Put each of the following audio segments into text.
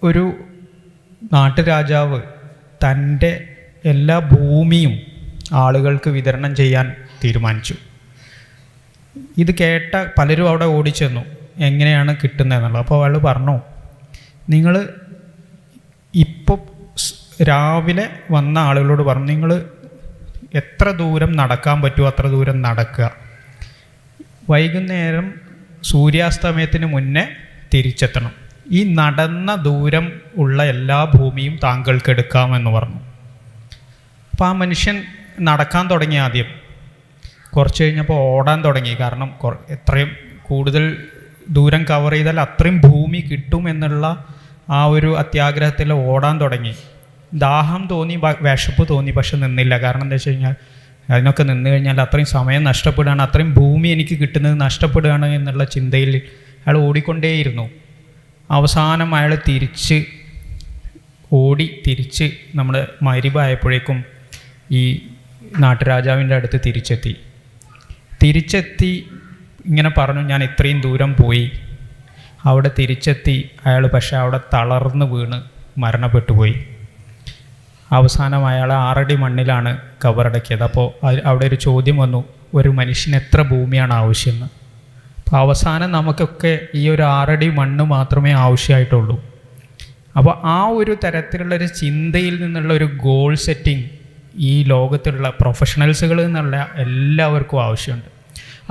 ഒരു നാട്ടുരാജാവ് തൻ്റെ എല്ലാ ഭൂമിയും ആളുകൾക്ക് വിതരണം ചെയ്യാൻ തീരുമാനിച്ചു. ഇത് കേട്ട പലരും അവിടെ ഓടിച്ചെന്നു, എങ്ങനെയാണ് കിട്ടുന്നതെന്നുള്ളത്. അപ്പോൾ അയാൾ പറഞ്ഞു, നിങ്ങൾ ഇപ്പോൾ രാവിലെ വന്ന ആളുകളോട് പറഞ്ഞു, നിങ്ങൾ എത്ര ദൂരം നടക്കാൻ പറ്റുമോ അത്ര ദൂരം നടക്കുക, വൈകുന്നേരം സൂര്യാസ്തമയത്തിന് മുന്നേ തിരിച്ചെത്തണം. ഈ നടന്ന ദൂരം ഉള്ള എല്ലാ ഭൂമിയും താങ്കൾക്ക് എടുക്കാമെന്ന് പറഞ്ഞു. അപ്പോൾ ആ മനുഷ്യൻ നടക്കാൻ തുടങ്ങി. ആദ്യം കുറച്ച് കഴിഞ്ഞപ്പോൾ ഓടാൻ തുടങ്ങി. കാരണം എത്രയും കൂടുതൽ ദൂരം കവർ ചെയ്താൽ അത്രയും ഭൂമി കിട്ടുമെന്നുള്ള ആ ഒരു അത്യാഗ്രഹത്തിൽ ഓടാൻ തുടങ്ങി. ദാഹം തോന്നി, വിശപ്പ് തോന്നി, പക്ഷെ നിന്നില്ല. കാരണം എന്താ വെച്ച് കഴിഞ്ഞാൽ അതിനൊക്കെ നിന്ന് കഴിഞ്ഞാൽ അത്രയും സമയം നഷ്ടപ്പെടുകയാണ്, അത്രയും ഭൂമി എനിക്ക് കിട്ടുന്നത് നഷ്ടപ്പെടുകയാണ് എന്നുള്ള ചിന്തയിൽ അയാൾ ഓടിക്കൊണ്ടേയിരുന്നു. അവസാനം അയാൾ തിരിച്ച് നമ്മുടെ മഗ്‌രിബായപ്പോഴേക്കും ഈ നാട്ടുരാജാവിൻ്റെ അടുത്ത് തിരിച്ചെത്തി ഇങ്ങനെ പറഞ്ഞു, ഞാൻ ഇത്രയും ദൂരം പോയി. അവിടെ തിരിച്ചെത്തി അയാൾ പക്ഷേ അവിടെ തളർന്ന് വീണ് മരണപ്പെട്ടു പോയി. അവസാനം അയാൾ 6 അടി മണ്ണിലാണ് കബറടക്കിയത്. അപ്പോൾ അവിടെ ഒരു ചോദ്യം വന്നു, ഒരു മനുഷ്യന് എത്ര ഭൂമിയാണ് ആവശ്യമെന്ന്. അപ്പോൾ അവസാനം നമുക്കൊക്കെ ഈ ഒരു 6 അടി മണ്ണ് മാത്രമേ ആവശ്യമായിട്ടുള്ളൂ. അപ്പോൾ ആ ഒരു തരത്തിലുള്ളൊരു ചിന്തയിൽ നിന്നുള്ള ഒരു ഗോൾ സെറ്റിംഗ് ഈ ലോകത്തിലുള്ള പ്രൊഫഷണൽസുകൾ എന്നുള്ള എല്ലാവർക്കും ആവശ്യമുണ്ട്.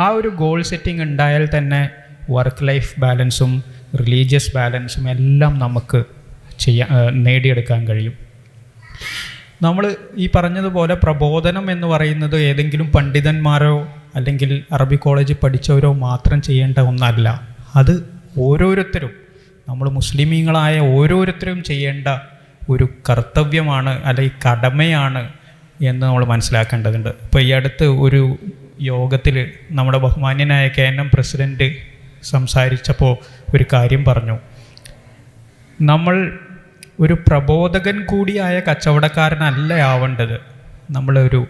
ആ ഒരു ഗോൾ സെറ്റിംഗ് ഉണ്ടായാൽ തന്നെ വർക്ക് ലൈഫ് ബാലൻസും റിലീജിയസ് ബാലൻസും എല്ലാം നമുക്ക് നേടിയെടുക്കാൻ കഴിയും. നമ്മൾ ഈ പറഞ്ഞതുപോലെ പ്രബോധനം എന്ന് പറയുന്നത് ഏതെങ്കിലും പണ്ഡിതന്മാരോ അല്ലെങ്കിൽ അറബി കോളേജിൽ പഠിച്ചവരോ മാത്രം ചെയ്യേണ്ട ഒന്നല്ല. അത് ഓരോരുത്തരും, നമ്മൾ മുസ്ലിമീങ്ങളായ ഓരോരുത്തരും ചെയ്യേണ്ട ഒരു കർത്തവ്യമാണ്, അല്ലെങ്കിൽ കടമയാണ് എന്ന് നമ്മൾ മനസ്സിലാക്കേണ്ടതുണ്ട്. ഇപ്പോൾ ഈ അടുത്ത് ഒരു യോഗത്തിൽ നമ്മുടെ ബഹുമാന്യനായ KNM പ്രസിഡൻറ്റ് സംസാരിച്ചപ്പോൾ ഒരു കാര്യം പറഞ്ഞു, നമ്മൾ ഒരു പ്രബോധകൻ കൂടിയായ കച്ചവടക്കാരനല്ല ആവേണ്ടത്, നമ്മളൊരു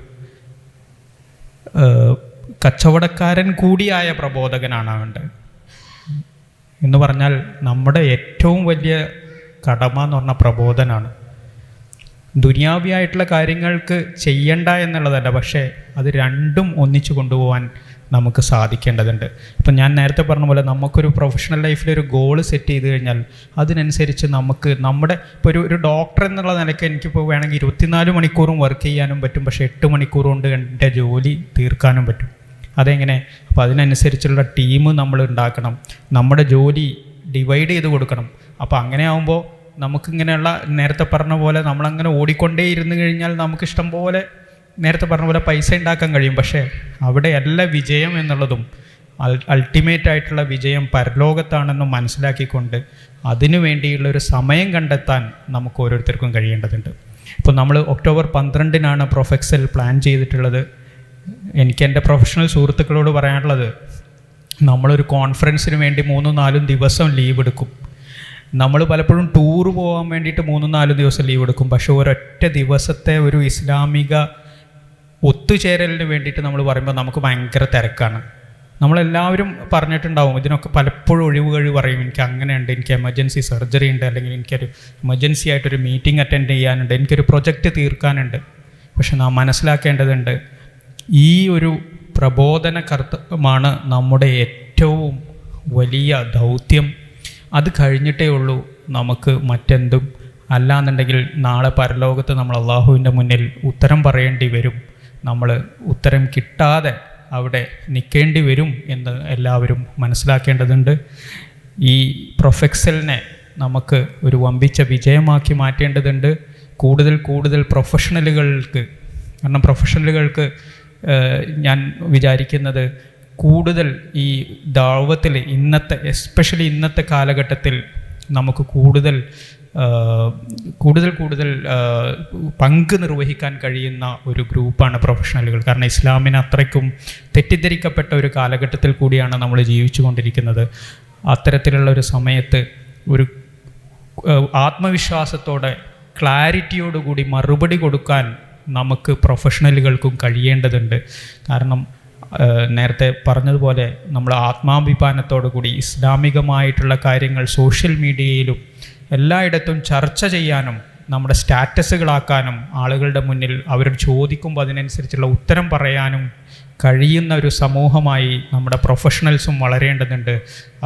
കച്ചവടക്കാരൻ കൂടിയായ പ്രബോധകനാണ് ആവേണ്ടത്. എന്ന് പറഞ്ഞാൽ നമ്മുടെ ഏറ്റവും വലിയ കടമ എന്ന് പറഞ്ഞാൽ പ്രബോധനമാണ്. ദുനിയാവിയായിട്ടുള്ള കാര്യങ്ങൾക്ക് ചെയ്യണ്ട എന്നുള്ളതല്ല, പക്ഷേ അത് രണ്ടും ഒന്നിച്ചു കൊണ്ടുപോകാൻ നമുക്ക് സാധിക്കേണ്ടതുണ്ട്. ഇപ്പം ഞാൻ നേരത്തെ പറഞ്ഞ പോലെ നമുക്കൊരു പ്രൊഫഷണൽ ലൈഫിലൊരു ഗോൾ സെറ്റ് ചെയ്ത് കഴിഞ്ഞാൽ അതിനനുസരിച്ച് നമുക്ക് ഇപ്പോൾ ഒരു ഡോക്ടർ എന്നുള്ള നിലയ്ക്ക് എനിക്കിപ്പോൾ വേണമെങ്കിൽ 24 മണിക്കൂറും വർക്ക് ചെയ്യാനും പറ്റും, പക്ഷേ 8 മണിക്കൂർ കൊണ്ട് എൻ്റെ ജോലി തീർക്കാനും പറ്റും. അതെങ്ങനെ? അപ്പോൾ അതിനനുസരിച്ചുള്ള ടീം നമ്മൾ ഉണ്ടാക്കണം, നമ്മുടെ ജോലി ഡിവൈഡ് ചെയ്ത് കൊടുക്കണം. അപ്പോൾ അങ്ങനെ ആകുമ്പോൾ നമുക്കിങ്ങനെയുള്ള നേരത്തെ പറഞ്ഞ പോലെ നമ്മളങ്ങനെ ഓടിക്കൊണ്ടേ ഇരുന്ന് കഴിഞ്ഞാൽ നമുക്ക് ഇഷ്ടം പോലെ നേരത്തെ പറഞ്ഞ പോലെ പൈസ ഉണ്ടാക്കാൻ കഴിയും. പക്ഷേ അവിടെയല്ല വിജയം എന്നുള്ളതും അൾട്ടിമേറ്റ് ആയിട്ടുള്ള വിജയം പരലോകത്താണെന്നും മനസ്സിലാക്കിക്കൊണ്ട് അതിനു വേണ്ടിയുള്ളൊരു സമയം കണ്ടെത്താൻ നമുക്ക് ഓരോരുത്തർക്കും കഴിയേണ്ടതുണ്ട്. ഇപ്പോൾ നമ്മൾ ഒക്ടോബർ 12-നാണ് പ്രൊഫെക്സൽ പ്ലാൻ ചെയ്തിട്ടുള്ളത്. എനിക്ക് എൻ്റെ പ്രൊഫഷണൽ സുഹൃത്തുക്കളോട് പറയാനുള്ളത്, നമ്മളൊരു കോൺഫറൻസിന് വേണ്ടി 3-4 ദിവസം ലീവ് എടുക്കും. നമ്മൾ പലപ്പോഴും ടൂർ പോകാൻ വേണ്ടിയിട്ട് 3-4 ദിവസം ലീവ് എടുക്കും. പക്ഷേ ഒരൊറ്റ ദിവസത്തെ ഒരു ഇസ്ലാമിക ഒത്തുചേരലിന് വേണ്ടിയിട്ട് നമ്മൾ പറയുമ്പോൾ നമുക്ക് ഭയങ്കര തിരക്കാണ്. നമ്മളെല്ലാവരും പറഞ്ഞിട്ടുണ്ടാവും, ഇതിനൊക്കെ പലപ്പോഴും ഒഴിവ് പറയും, എനിക്ക് അങ്ങനെയുണ്ട്, എനിക്ക് എമർജൻസി സർജറി ഉണ്ട്, അല്ലെങ്കിൽ എനിക്കൊരു എമർജൻസി ആയിട്ടൊരു മീറ്റിംഗ് അറ്റൻഡ് ചെയ്യാനുണ്ട്, എനിക്കൊരു പ്രൊജക്റ്റ് തീർക്കാനുണ്ട്. പക്ഷെ നാം മനസ്സിലാക്കേണ്ടതുണ്ട്, ഈ ഒരു പ്രബോധന കർത്തവ്യമാണ് നമ്മുടെ ഏറ്റവും വലിയ ദൗത്യം. അത് കഴിഞ്ഞിട്ടേ ഉള്ളൂ നമുക്ക് മറ്റെന്തും. അല്ലാന്നുണ്ടെങ്കിൽ നാളെ പരലോകത്ത് നമ്മൾ അള്ളാഹുവിൻ്റെ മുന്നിൽ ഉത്തരം പറയേണ്ടി വരും. നമ്മൾ ഉത്തരം കിട്ടാതെ അവിടെ നിൽക്കേണ്ടി വരും എന്ന് എല്ലാവരും മനസ്സിലാക്കേണ്ടതുണ്ട്. ഈ പ്രൊഫെക്സലിനെ നമുക്ക് ഒരു വമ്പിച്ച വിജയമാക്കി മാറ്റേണ്ടതുണ്ട്. കൂടുതൽ പ്രൊഫഷണലുകൾക്ക്, കാരണം പ്രൊഫഷണലുകൾക്ക് ഞാൻ വിചാരിക്കുന്നത് കൂടുതൽ ഈ ദഅവത്തിൽ എസ്പെഷ്യലി ഇന്നത്തെ കാലഘട്ടത്തിൽ നമുക്ക് കൂടുതൽ പങ്ക് നിർവഹിക്കാൻ കഴിയുന്ന ഒരു ഗ്രൂപ്പാണ് പ്രൊഫഷണലുകൾ. കാരണം ഇസ്ലാമിന് അത്രയ്ക്കും തെറ്റിദ്ധരിക്കപ്പെട്ട ഒരു കാലഘട്ടത്തിൽ കൂടിയാണ് നമ്മൾ ജീവിച്ചു കൊണ്ടിരിക്കുന്നത്. അത്തരത്തിലുള്ള ഒരു സമയത്ത് ഒരു ആത്മവിശ്വാസത്തോടെ ക്ലാരിറ്റിയോടുകൂടി മറുപടി കൊടുക്കാൻ നമുക്ക് പ്രൊഫഷണലുകൾക്കും കഴിയേണ്ടതുണ്ട്. കാരണം നേരത്തെ പറഞ്ഞതുപോലെ നമ്മൾ ആത്മാഭിമാനത്തോടു കൂടി ഇസ്ലാമികമായിട്ടുള്ള കാര്യങ്ങൾ സോഷ്യൽ മീഡിയയിലും എല്ലായിടത്തും ചർച്ച ചെയ്യാനും നമ്മുടെ സ്റ്റാറ്റസുകളാക്കാനും ആളുകളുടെ മുന്നിൽ അവരോട് ചോദിക്കുമ്പോൾ അതിനനുസരിച്ചുള്ള ഉത്തരം പറയാനും കഴിയുന്ന ഒരു സമൂഹമായി നമ്മുടെ പ്രൊഫഷണൽസും വളരേണ്ടതുണ്ട്.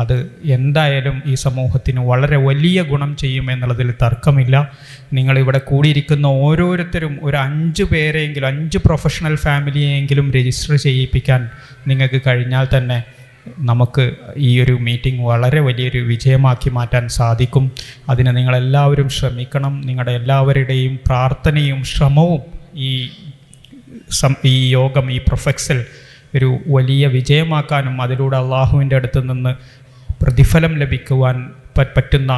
അത് എന്തായാലും ഈ സമൂഹത്തിന് വളരെ വലിയ ഗുണം ചെയ്യുമെന്നുള്ളതിൽ തർക്കമില്ല. നിങ്ങളിവിടെ കൂടിയിരിക്കുന്ന ഓരോരുത്തരും ഒരു 5 പേരെങ്കിലും 5 പ്രൊഫഷണൽ ഫാമിലിയെങ്കിലും രജിസ്റ്റർ ചെയ്യിപ്പിക്കാൻ നിങ്ങൾക്ക് കഴിഞ്ഞാൽ തന്നെ നമുക്ക് ഈ ഒരു മീറ്റിംഗ് വളരെ വലിയൊരു വിജയമാക്കി മാറ്റാൻ സാധിക്കും. അതിന് നിങ്ങളെല്ലാവരും ശ്രമിക്കണം. നിങ്ങളുടെ എല്ലാവരുടെയും പ്രാർത്ഥനയും ശ്രമവും ഈ യോഗം, ഈ പ്രൊഫെക്സൽ ഒരു വലിയ വിജയമാക്കാനും അതിലൂടെ അള്ളാഹുവിൻ്റെ അടുത്ത് നിന്ന് പ്രതിഫലം ലഭിക്കുവാൻ പറ്റുന്ന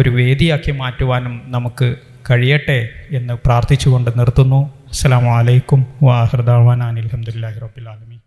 ഒരു വേദിയാക്കി മാറ്റുവാനും നമുക്ക് കഴിയട്ടെ എന്ന് പ്രാർത്ഥിച്ചുകൊണ്ട് നിർത്തുന്നു. അസ്സലാമു അലൈക്കും വആഖിറു ദഅ്വാനാ അനിൽ ഹംദുലില്ലാഹി റബ്ബിൽ ആലമീൻ.